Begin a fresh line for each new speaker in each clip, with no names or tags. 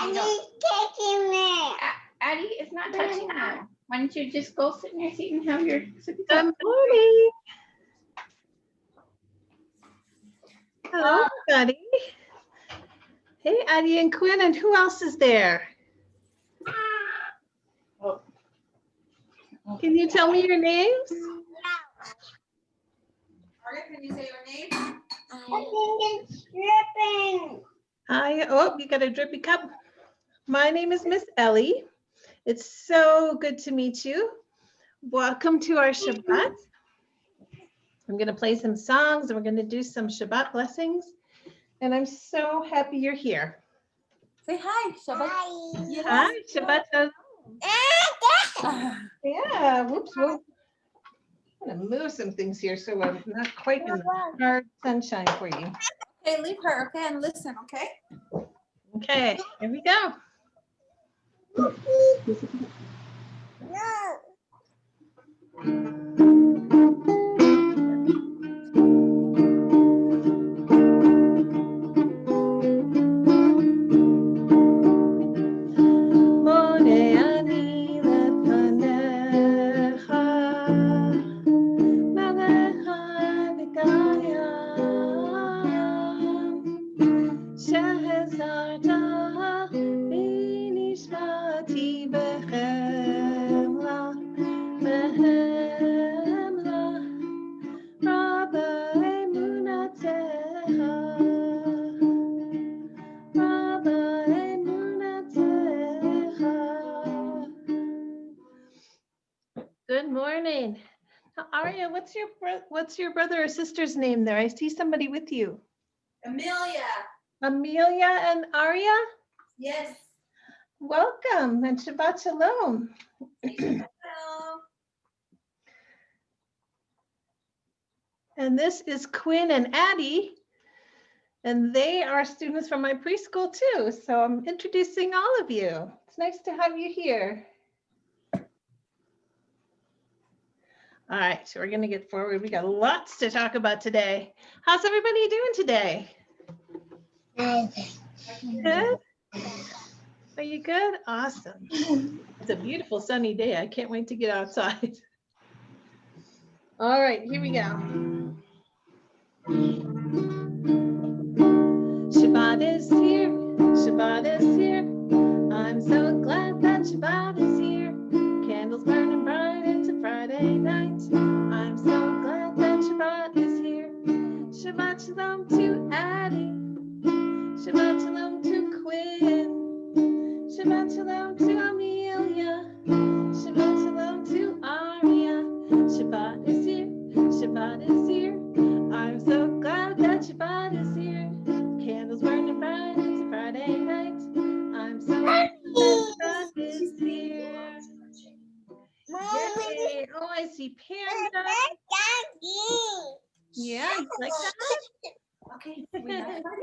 Addie's taking me.
Addie is not touching you. Why don't you just go sit in your seat and have your sippy
Good morning. Hello, everybody. Hey, Addie and Quinn, and who else is there?
Oh.
Can you tell me your names?
Margaret, can you say your name?
I think it's dripping.
Hi. Oh, you got a drippy cup. My name is Miss Ellie. It's so good to meet you. Welcome to our Shabbat. I'm going to play some songs and we're going to do some Shabbat blessings. And I'm so happy you're here.
Say hi, Shabbat.
Hi, Shabbat Shalom. Yeah, whoops, whoops. I'm going to move some things here so I'm not quite in the hard sunshine for you.
Okay, leave her, okay, and listen, okay?
Okay, here we go. Good morning. Now, Aria, what's your brother or sister's name there? I see somebody with you.
Amelia.
Amelia and Aria?
Yes.
Welcome and Shabbat Shalom.
Hello.
And this is Quinn and Addie, and they are students from my preschool too. So I'm introducing all of you. It's nice to have you here. All right, so we're going to get forward. We got lots to talk about today. How's everybody doing today? Good? Are you good? Awesome. It's a beautiful sunny day. I can't wait to get outside. All right, here we go. Shabbat is here. Shabbat is here. I'm so glad that Shabbat is here. Candles burning bright. It's a Friday night. I'm so glad that Shabbat is here. Shabbat Shalom to Addie. Shabbat Shalom to Quinn. Shabbat Shalom to Amelia. Shabbat Shalom to Aria. Shabbat is here. Shabbat is here. I'm so glad that Shabbat is here. Candles burning bright. It's a Friday night. I'm so glad that Shabbat is here. Yay. Oh, I see Panda. Yeah, you like that?
Okay,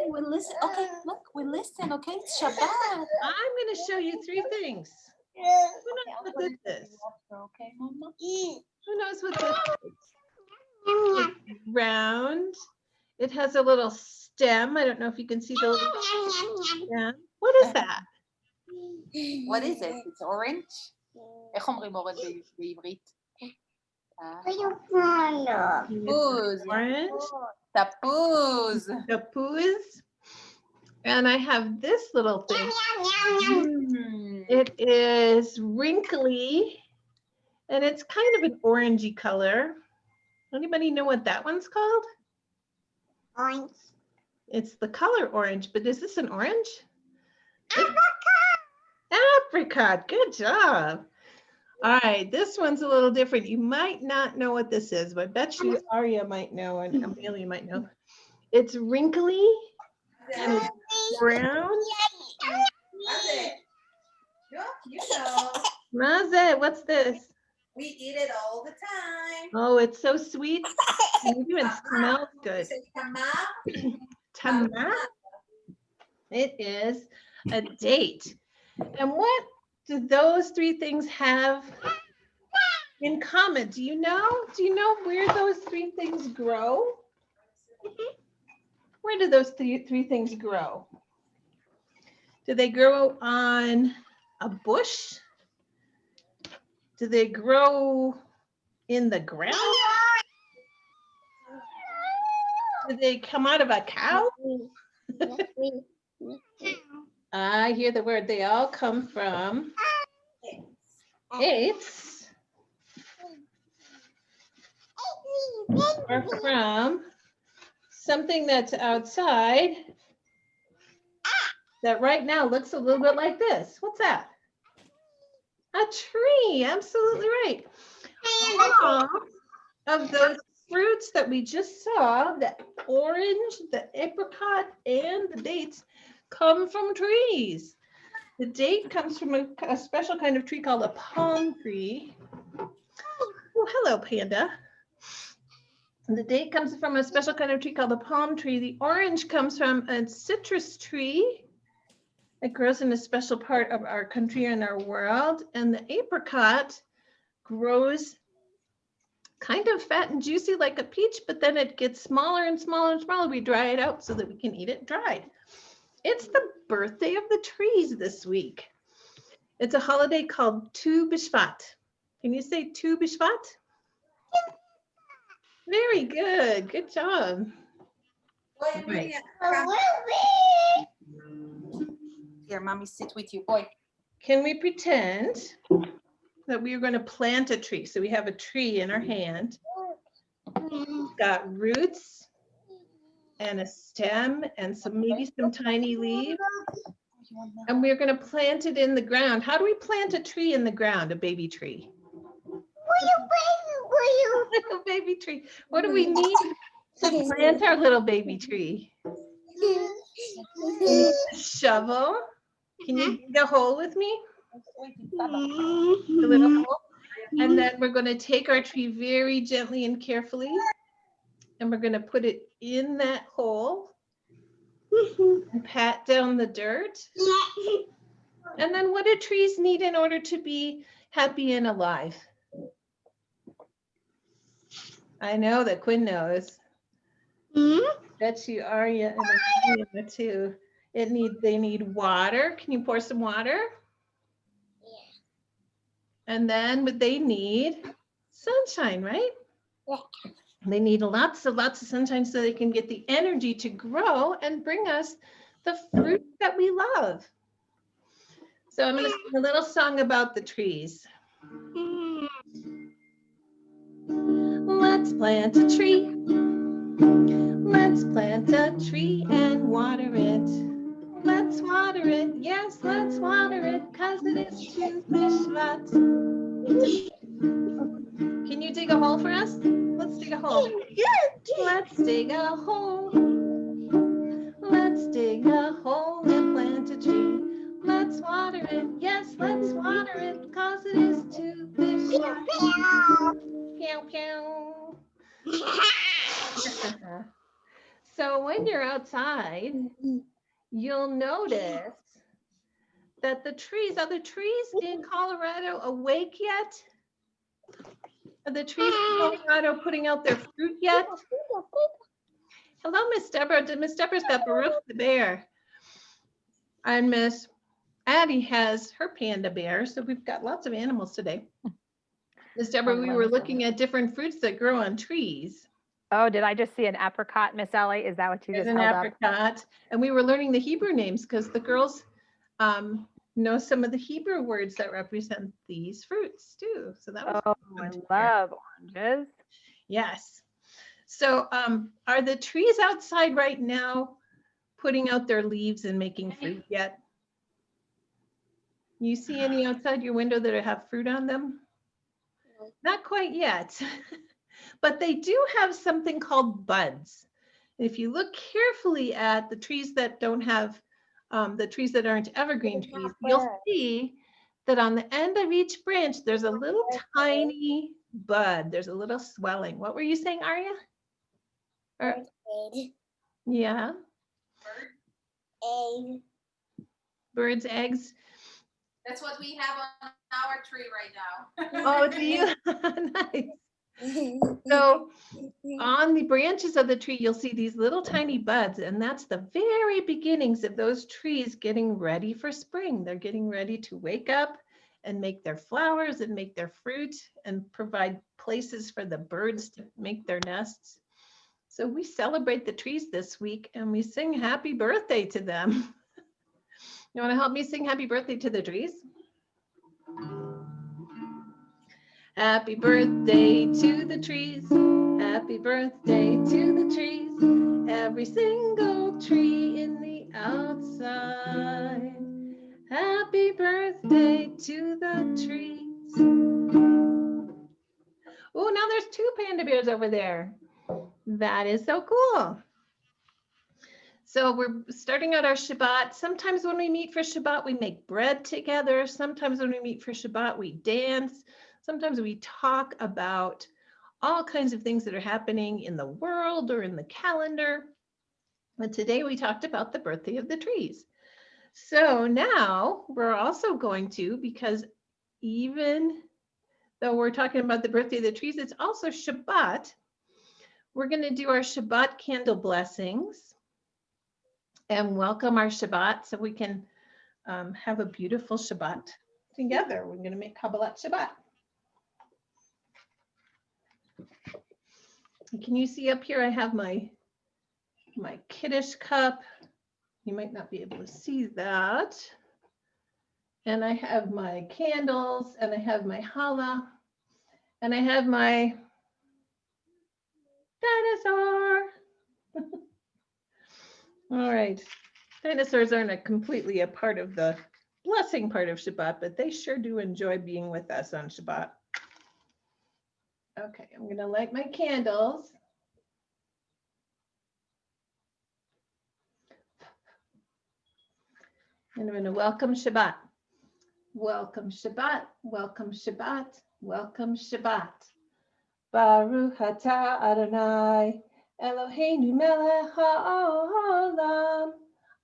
we'll listen. Okay, look, we listen, okay? It's Shabbat.
I'm going to show you three things. Who knows what this is?
Okay, Mama.
Who knows what this is? It's round. It has a little stem. I don't know if you can see the little stem. What is that?
What is it? It's orange? איך אומרים אורנג' בעברית? תפוז.
Orange.
תפוז.
Tapuz. And I have this little thing.
Mm.
It is wrinkly and it's kind of an orangey color. Anybody know what that one's called?
Orange.
It's the color orange, but is this an orange? Apricot. Good job. All right, this one's a little different. You might not know what this is, but I bet you Aria might know and Amelia might know. It's wrinkly and it's brown.
That's it. You know.
Maze, what's this?
We eat it all the time.
Oh, it's so sweet. And it even smells good.
Say tamar.
Tamar. It is a date. And what do those three things have in common? Do you know? Do you know where those three things grow? Where do those three things grow? Do they grow on a bush? Do they grow in the ground? Do they come out of a cow? I hear the word. They all come from apes or from something that's outside that right now looks a little bit like this. What's that? A tree. Absolutely right. All of those fruits that we just saw, the orange, the apricot, and the dates, come from trees. The date comes from a special kind of tree called a palm tree. Oh, hello, Panda. The date comes from a special kind of tree called a palm tree. The orange comes from a citrus tree. It grows in a special part of our country and our world. And the apricot grows kind of fat and juicy like a peach, but then it gets smaller and smaller and smaller. We dry it out so that we can eat it dried. It's the birthday of the trees this week. It's a holiday called Tu B'Shvat. Can you say Tu B'Shvat? Very good. Good job. Right.
Here, mommy, sit with you, boy.
Can we pretend that we are going to plant a tree? So we have a tree in our hand. It's got roots and a stem and maybe some tiny leaves. And we're going to plant it in the ground. How do we plant a tree in the ground, a baby tree? Little baby tree. What do we need to plant our little baby tree? A shovel. Can you dig a hole with me? A little hole. And then we're going to take our tree very gently and carefully, and we're going to put it in that hole and pat down the dirt. And then what do trees need in order to be happy and alive? I know that Quinn knows. Bet you Arya and Amelia too. They need water. Can you pour some water? And then they need sunshine, right?
Yeah.
They need lots of sunshine so they can get the energy to grow and bring us the fruit that we love. So I'm going to sing a little song about the trees. Let's plant a tree. Let's plant a tree and water it. Let's water it. Yes, let's water it because it is Tu B'Shvat. Can you dig a hole for us? Let's dig a hole. Let's dig a hole. Let's dig a hole and plant a tree. Let's water it. Yes, let's water it because it is Tu B'Shvat. Pew, pew. So when you're outside, you'll notice that are the trees in Colorado awake yet? Are the trees in Colorado putting out their fruit yet? Hello, Miss Deborah. Miss Deborah's got Baruch the bear. And Miss Addie has her panda bear. So we've got lots of animals today. Miss Deborah, we were looking at different fruits that grow on trees.
Oh, did I just see an apricot, Miss Ellie? Is that what you
There's
just
an
held up?
apricot. And we were learning the Hebrew names because the girls know some of the Hebrew words that represent these fruits too. So that was
Oh,
fun
I
to hear.
love oranges.
Yes. So are the trees outside right now putting out their leaves and making fruit yet? You see any outside your window that have fruit on them? Not quite yet. But they do have something called buds. If you look carefully at the trees that don't have, the trees that aren't evergreen trees, you'll see that on the end of each branch, there's a little tiny bud. There's a little swelling. What were you saying, Arya? Yeah. Birds' eggs.
That's what we have on our tree right now.
Oh, do you? Nice. So on the branches of the tree, you'll see these little tiny buds, and that's the very beginnings of those trees getting ready for spring. They're getting ready to wake up and make their flowers and make their fruit and provide places for the birds to make their nests. So we celebrate the trees this week and we sing happy birthday to them. You want to help me sing happy birthday to the trees? Happy birthday to the trees. Happy birthday to the trees. Every single tree in the outside. Happy birthday to the trees. Oh, now there's 2 panda bears over there. That is so cool. So we're starting out our Shabbat. Sometimes when we meet for Shabbat, we make bread together. Sometimes when we meet for Shabbat, we dance. Sometimes we talk about all kinds of things that are happening in the world or in the calendar. But today we talked about the birthday of the trees. So now we're also going to, because even though we're talking about the birthday of the trees, it's also Shabbat. We're going to do our Shabbat candle blessings and welcome our Shabbat so we can have a beautiful Shabbat together. We're going to make Kabbalat Shabbat. Can you see up here? I have my Kiddush cup. You might not be able to see that. And I have my candles, and I have my challah, and I have my dinosaur. All right. Dinosaurs aren't completely a part of the blessing part of Shabbat, but they sure do enjoy being with us on Shabbat. Okay, I'm going to light my candles. And I'm going to welcome Shabbat. Welcome Shabbat, welcome Shabbat, welcome Shabbat. Baruch atah Adonai, Eloheinu melech haolam,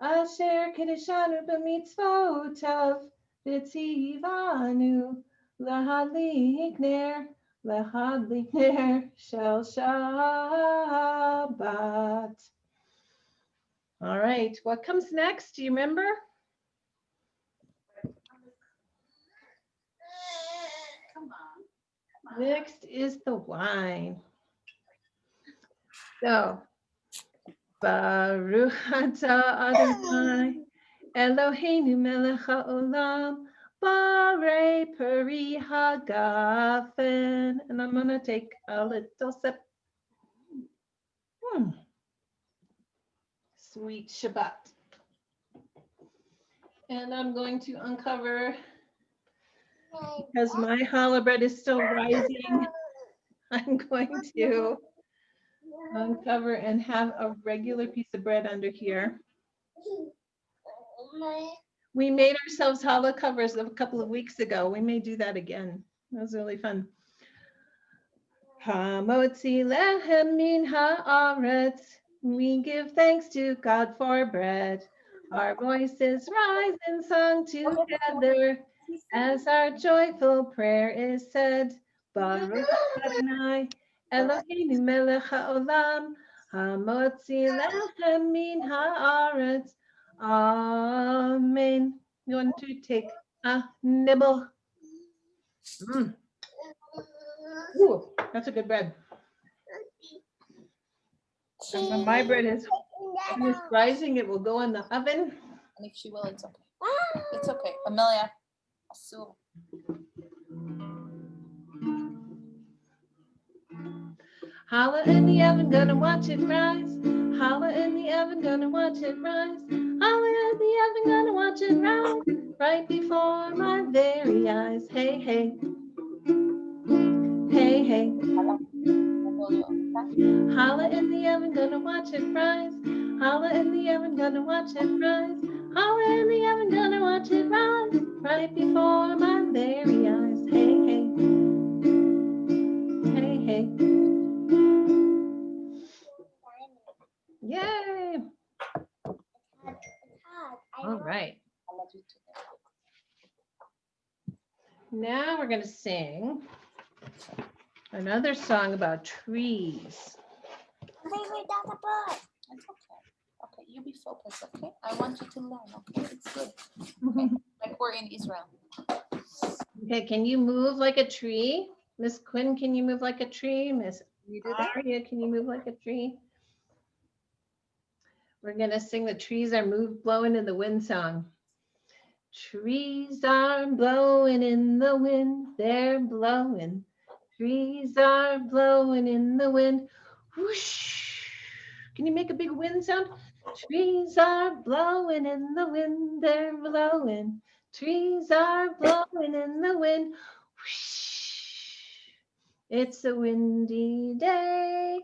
asher kiddushanu b'mitzvotav, v'tzivanu lahadlik ner shel Shabbat. All right, what comes next? Do you remember? Next is the wine. So, Baruch atah Adonai, Eloheinu melech haolam, barei peri hagafen. And I'm going to take a little sip. Sweet Shabbat. And I'm going to uncover, because my challah bread is still rising, I'm going to uncover and have a regular piece of bread under here. We made ourselves challah covers a couple of weeks ago. We may do that again. That was really fun. Hamotzi lehem min haaretz. We give thanks to God for bread. Our voices rise in song together as our joyful prayer is said. Baruch Adonai, Eloheinu melech haolam, hamotzi lechem min haaretz. Amen. You want to take a nibble? Ooh, that's a good bread. And when my bread is finished rising, it will go in the oven.
And if she will, it's okay. It's okay. Amelia, asur.
Challah in the oven, gonna watch it rise. Challah in the oven, gonna watch it rise. Challah in the oven, gonna watch it rise. Right before my very eyes. Hey, hey. Hey, hey. Challah in the oven, gonna watch it rise. Challah in the oven, gonna watch it rise. Challah in the oven, gonna watch it rise. Right before my very eyes. Hey, hey. Hey, hey. Yay. All right. Now we're going to sing Another song about trees.
Baby, that's a book.
It's okay. Okay, you be focused, okay? I want you to learn, okay? It's good. Okay? Like we're in Israel.
Okay, can you move like a tree? Miss Quinn, can you move like a tree? Miss
You do that?
Aria, can you move like a tree? We're gonna sing the trees are blowing in the wind song. Trees are blowing in the wind, they're blowing. Trees are blowing in the wind. Whoosh. Can you make a big wind sound? Trees are blowing in the wind, they're blowing. Trees are blowing in the wind. Whoosh. It's a windy day,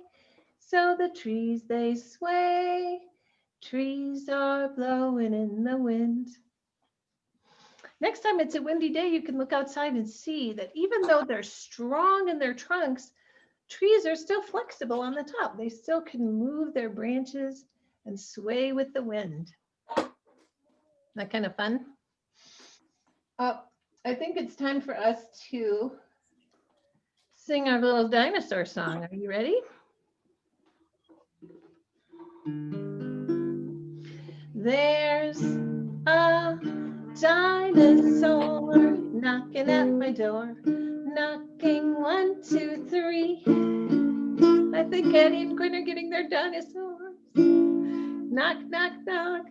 so the trees they sway. Trees are blowing in the wind. Next time it's a windy day, you can look outside and see that even though they're strong in their trunks, trees are still flexible on the top. They still can move their branches and sway with the wind. Isn't that kind of fun? I think it's time for us to sing our little dinosaur song. Are you ready? There's a dinosaur knocking at my door, knocking 1, 2, 3. I think Eddie and Quinn are getting their dinosaurs. Knock, knock, knock.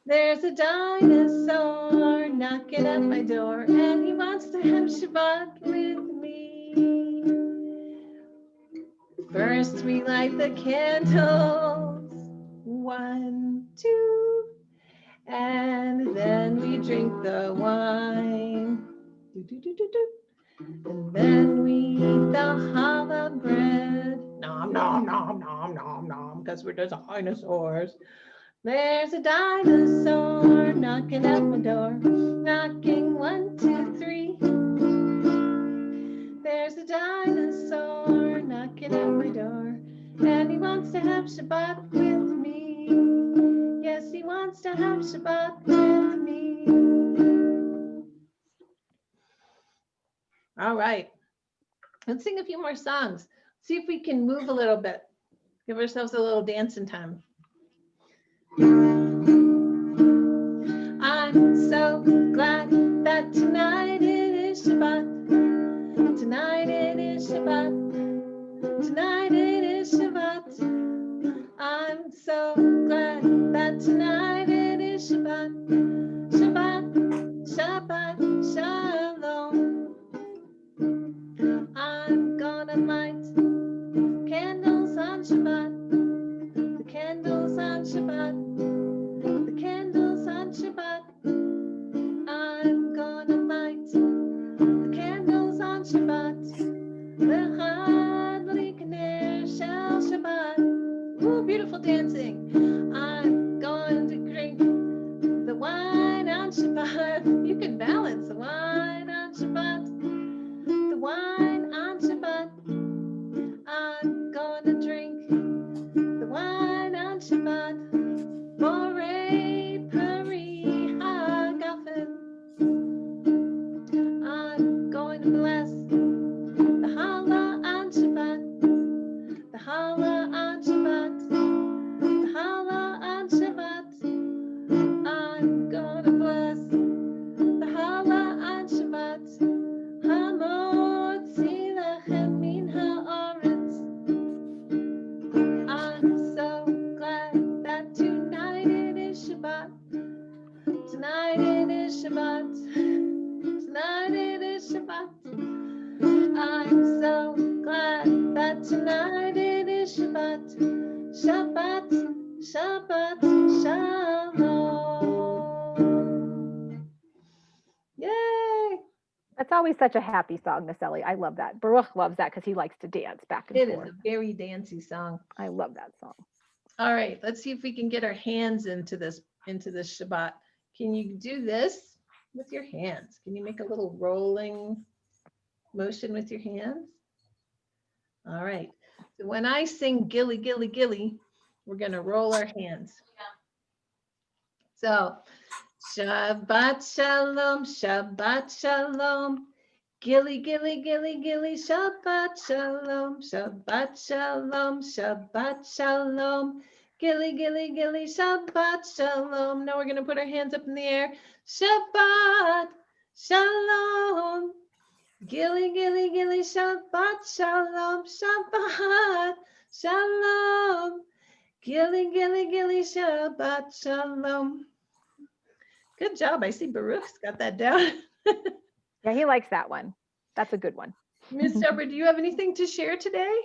There's a dinosaur knocking at my door, and he wants to have Shabbat with me. First we light the candles, 1, 2, and then we drink the wine. Do, do, do, do, do. And then we eat the challah bread. Nom, nom, nom, nom, nom, nom, because we're just dinosaurs. There's a dinosaur knocking at my door, knocking 1, 2, 3. There's a dinosaur knocking at my door, and he wants to have Shabbat with me. Yes, he wants to have Shabbat with me. All right. Let's sing a few more songs. See if we can move a little bit. Give ourselves a little dancing time. I'm so glad that tonight it is Shabbat. Tonight it is Shabbat. Tonight it is Shabbat. I'm so glad that tonight it is Shabbat. Shabbat, Shabbat, Shalom. I'm gonna light candles on Shabbat. The candles on Shabbat. The candles on Shabbat. I'm gonna light the candles on Shabbat. L'chad l'ikaner shel Shabbat. Ooh, beautiful dancing. I'm going to drink the wine on Shabbat. You can balance the wine on Shabbat. The wine on Shabbat. I'm gonna drink the wine on Shabbat. Borei Peri Hagafen. I'm going to bless the challah on Shabbat. The challah on Shabbat. The challah on Shabbat. I'm gonna bless the challah on Shabbat. Hamotzi lechem min haaretz. I'm so glad that tonight it is Shabbat. Tonight it is Shabbat. Tonight it is Shabbat. I'm so glad that tonight it is Shabbat. Shabbat, Shabbat, Shalom. Yay!
That's always such a happy song, Miss Ellie. I love that. Baruch loves that because he likes to dance back and
It is
forth.
a very dancey song.
I love that song.
All right, let's see if we can get our hands into this Shabbat. Can you do this with your hands? Can you make a little rolling motion with your hands? All right. So when I sing Gilly, Gilly, Gilly, we're going to roll our hands. So Shabbat Shalom, Shabbat Shalom. Gilly, gilly, gilly, gilly, Shabbat Shalom, Shabbat Shalom, Shabbat Shalom. Gilly, gilly, gilly, Shabbat Shalom. Now we're going to put our hands up in the air. Shabbat Shalom. Gilly, gilly, gilly, Shabbat Shalom, Shabbat Shalom. Gilly, gilly, gilly, Shabbat Shalom. Good job. I see Baruch's got that down.
Yeah, he likes that one. That's a good one.
Miss Deborah, do you have anything to share today?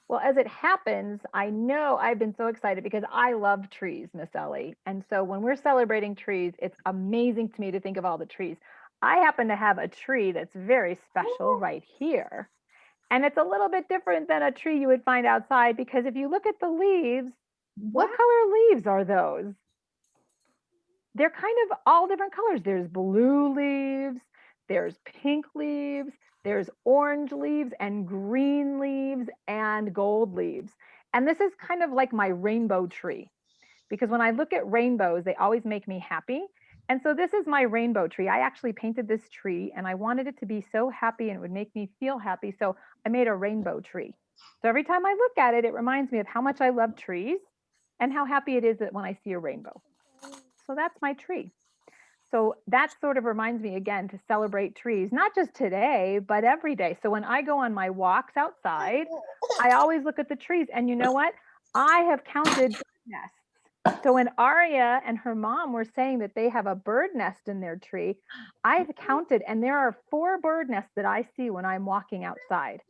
Well, as it happens, I know I've been so excited because I love trees, Miss Ellie. And so when we're celebrating trees, it's amazing to me to think of all the trees. I happen to have a tree that's very special right here. And it's a little bit different than a tree you would find outside because if you look at the leaves, what color leaves are those? They're kind of all different colors. There's blue leaves, there's pink leaves, there's orange leaves and green leaves and gold leaves. And this is kind of like my rainbow tree because when I look at rainbows, they always make me happy. And so this is my rainbow tree. I actually painted this tree and I wanted it to be so happy and it would make me feel happy. So I made a rainbow tree. So every time I look at it, it reminds me of how much I love trees and how happy it is that when I see a rainbow. So that's my tree. So that sort of reminds me again to celebrate trees, not just today, but every day. So when I go on my walks outside, I always look at the trees. And you know what? I have counted bird nests. So when Aria and her mom were saying that they have a bird nest in their tree, I've counted, and there are 4 bird nests that I see when I'm walking outside.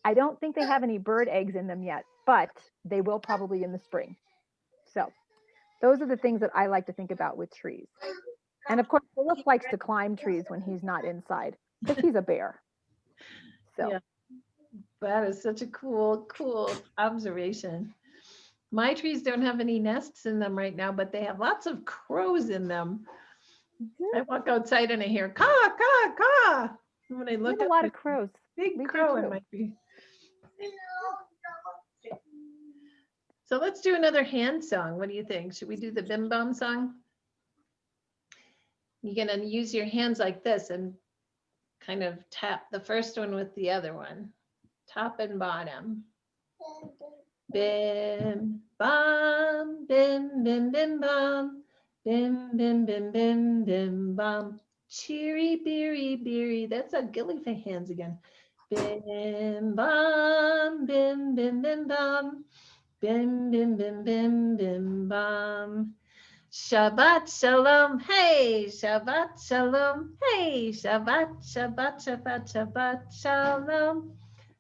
I don't think they have any bird eggs in them yet, but they will probably in the spring. So those are the things that I like to think about with trees. And of course, Baruch likes to climb trees when he's not inside because he's a bear. So
Yeah. That is such a cool observation. My trees don't have any nests in them right now, but they have lots of crows in them. I walk outside and I hear caw, caw, caw. And when I
we
look
have
up,
a lot
there's
of crows.
a big
We do
crow in
too.
my tree. So let's do another hand song. What do you think? Should we do the Bim Bam song? You're going to use your hands like this and kind of tap the first one with the other one, top and bottom. Bim, bam, bim, bim, bim, bam, bim, bim, bim, bim, bim, bam. Cheery, beery, beery. That's our gilly hands again. Bim, bam, bim, bim, bim, bam, bim, bim, bim, bim, bim, bam. Shabbat Shalom, hey, Shabbat Shalom, hey, Shabbat, Shabbat, Shabbat, Shabbat Shalom.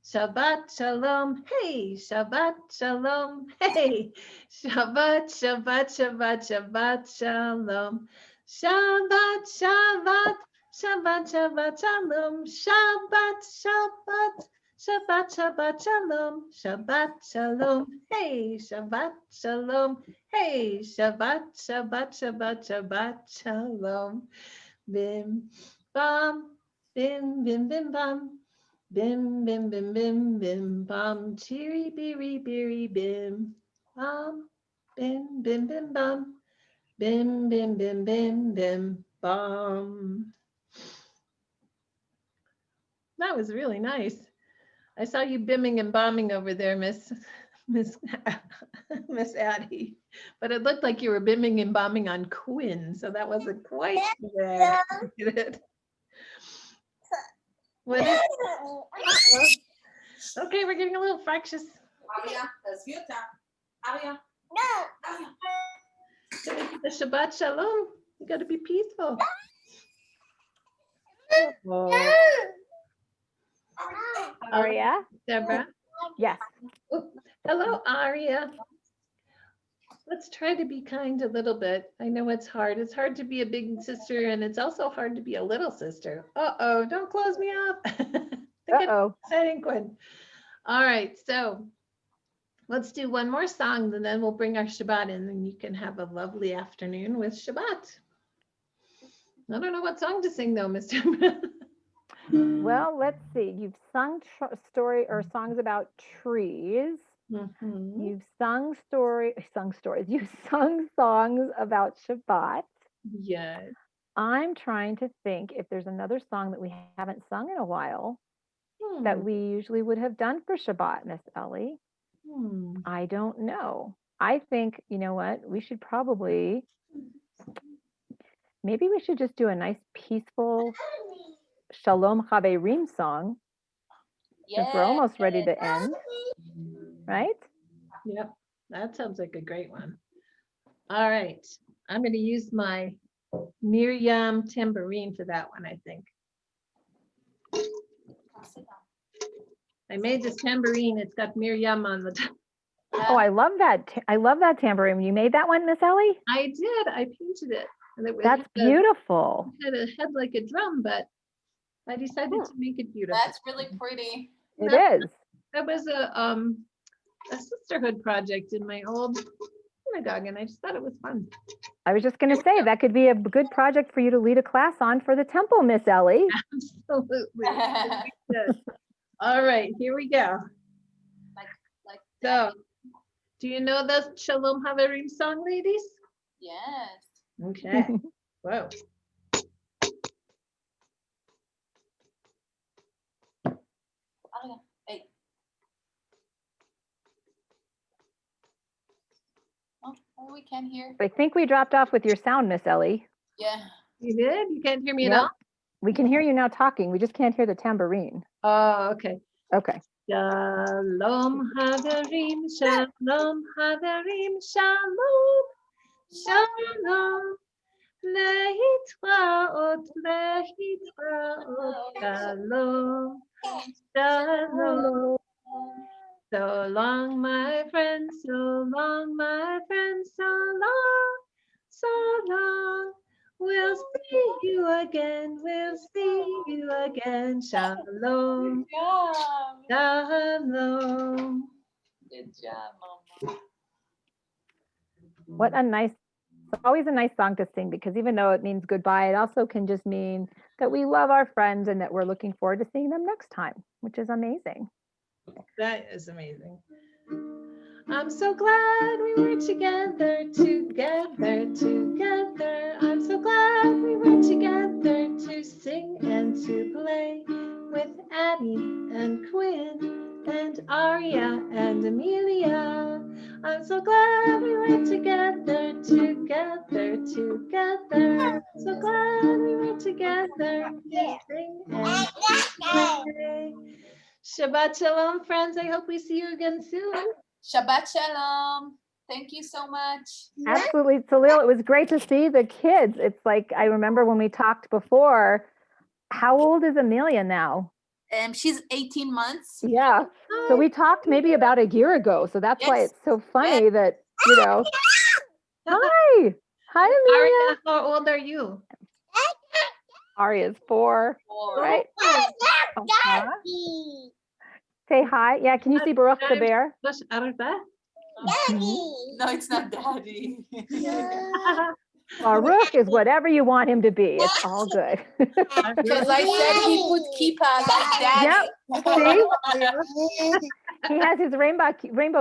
Shabbat Shalom, hey, Shabbat Shalom, hey, Shabbat, Shabbat, Shabbat, Shabbat Shalom. Shabbat, Shabbat, Shabbat, Shabbat Shalom, Shabbat, Shabbat. Shabbat, Shabbat, Shalom, Shabbat, Shalom, hey, Shabbat, Shalom, hey, Shabbat, Shabbat, Shabbat, Shabbat, Shalom. Bim, bam, bim, bim, bim, bam. Bim, bim, bim, bim, bim, bam. Cheery, beery, beery, bim, bam. Bim, bim, bim, bam. Bim, bim, bim, bim, bim, bam. That was really nice. I saw you bimming and bombing over there, Miss Addie, but it looked like you were bimming and bombing on Quinn, so that wasn't quite there. What is, okay, we're getting a little fractious. The Shabbat Shalom. You got to be peaceful.
Aria?
Deborah.
Yes.
Oh, hello, Aria. Let's try to be kind a little bit. I know it's hard. It's hard to be a big sister, and it's also hard to be a little sister. Uh-oh, don't close me up.
Uh-oh.
Exciting, Quinn. All right, so let's do one more song, and then we'll bring our Shabbat in, and you can have a lovely afternoon with Shabbat. I don't know what song to sing, though, Mr.
Well, let's see. You've sung story or songs about trees.
Mm-hmm.
You've sung stories. You've sung songs about Shabbat.
Yes.
I'm trying to think if there's another song that we haven't sung in a while that we usually would have done for Shabbat, Miss Ellie. I don't know. I think, you know what? We should probably, maybe we should just do a nice peaceful Shalom Chaverim song since we're almost ready to end, right?
Yep, that sounds like a great one. All right, I'm going to use my Miriam tambourine for that one, I think. I made this tambourine. It's got Miriam on the top.
Oh, I love that. I love that tambourine. You made that one, Miss Ellie?
I did. I painted it. And it
That's beautiful.
had a head like a drum, but I decided to make it beautiful.
That's really pretty.
It is.
That was a sisterhood project in my old synagogue, and I just thought it was fun.
I was just going to say that could be a good project for you to lead a class on for the temple, Miss Ellie.
Absolutely. All right, here we go.
Like
So, do you know the Shalom Haverim song, ladies?
yes.
Okay. Whoa.
Oh, hey. Oh, we can hear.
I think we dropped off with your sound, Miss Ellie.
Yeah.
You did? You can't hear me
Yep.
at all?
We can hear you now talking. We just can't hear the tambourine.
Oh, okay.
Okay.
Shalom Haverim, Shalom Haverim, Shalom, Shalom, Lehitraot, Lehitraot, Shalom, Shalom. So long, my friends, so long, my friends, so long, so long. We'll see you again, we'll see you again. Shalom,
Good job.
shalom.
Good job, Mama.
What a nice, always a nice song to sing because even though it means goodbye, it also can just mean that we love our friends and that we're looking forward to seeing them next time, which is amazing.
That is amazing. I'm so glad we were together, together, together. I'm so glad we were together to sing and to play with Addie and Quinn and Aria and Amelia. I'm so glad we were together, together, together. So glad we were together to sing and to play. Shabbat Shalom, friends. I hope we see you again soon.
Shabbat Shalom. Thank you so much.
Absolutely, Salil. It was great to see the kids. It's like, I remember when we talked before, how old is Amelia now?
She's 18 months.
Yeah. So we talked maybe about a year ago. So that's why
Yes.
it's so funny that, you know. Hi. Hi, Amelia.
Aria, how old are you?
Aria's 4,
Four.
right? Uh-huh. Say hi. Yeah, can you see Baruch the bear?
Bush Arba?
No, it's not daddy.
Baruch is whatever you want him to be. It's all good.
Because I said he put kippah like daddy.
See? He has his rainbow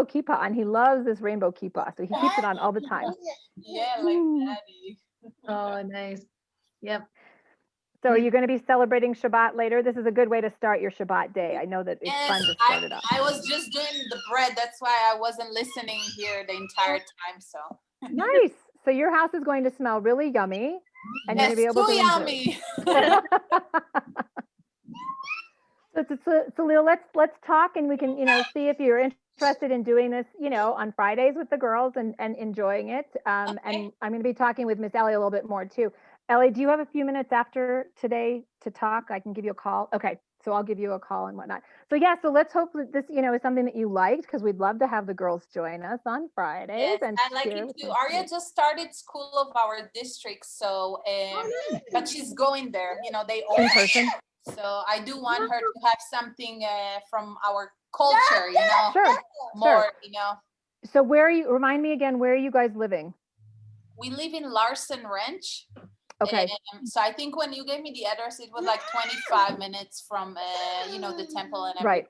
kippah on. He loves this rainbow kippah, so he keeps it on all the time.
Yeah, like daddy.
Oh, nice. Yep.
So are you going to be celebrating Shabbat later? This is a good way to start your Shabbat day. I know that it's fun to start it up.
I was just doing the bread. That's why I wasn't listening here the entire time. So
Nice. So your house is going to smell really yummy, and you're
yes,
going to be able
too
to
yummy.
So Lil, let's talk, and we can see if you're interested in doing this, on Fridays with the girls and enjoying it. And I'm going to be talking with Miss Ellie a little bit more too. Ellie, do you have a few minutes after today to talk? I can give you a call. Okay, so I'll give you a call and whatnot. So yeah, so let's hope that this, is something that you liked, because we'd love to have the girls join us on Fridays.
Yes,
and
I like
share
it
with
too.
them.
Aria just started school of our district, so but she's going there. They
In
open.
person.
So I do want her to have something from our culture,
Sure.
more,
So remind me again, where are you guys living?
We live in Larson Ranch.
Okay.
So I think when you gave me the address, it was like 25 minutes from, the temple and everything.
Right.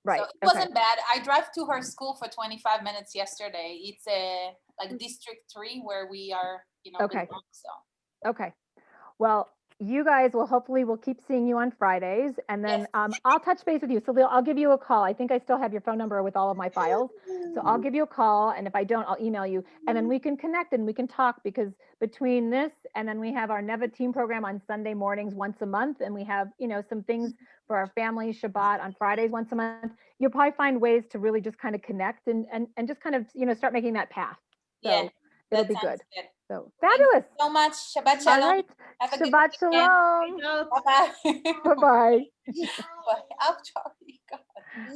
Right.
So it wasn't bad. I drive to her school for 25 minutes yesterday. It's like District 3 where we are,
Okay.
belong, so.
Okay. Well, you guys will hopefully we'll keep seeing you on Fridays, and then
Yes.
I'll touch base with you. So I'll give you a call. I think I still have your phone number with all of my files. So I'll give you a call, and if I don't, I'll email you, and then we can connect and we can talk, because between this and then we have our Neva team program on Sunday mornings once a month, and we have, some things for our family Shabbat on Fridays once a month. You'll probably find ways to really just kind of connect and just kind of, start making that path. So
Yeah,
it'll
that
be
sounds
good.
good.
So
Thank you
fabulous.
so much. Shabbat
All
Shalom.
right.
Have a good
Shabbat
weekend.
Shalom.
Notes.
Bye-bye.
Bye-bye.
Bye. I'm sorry. God.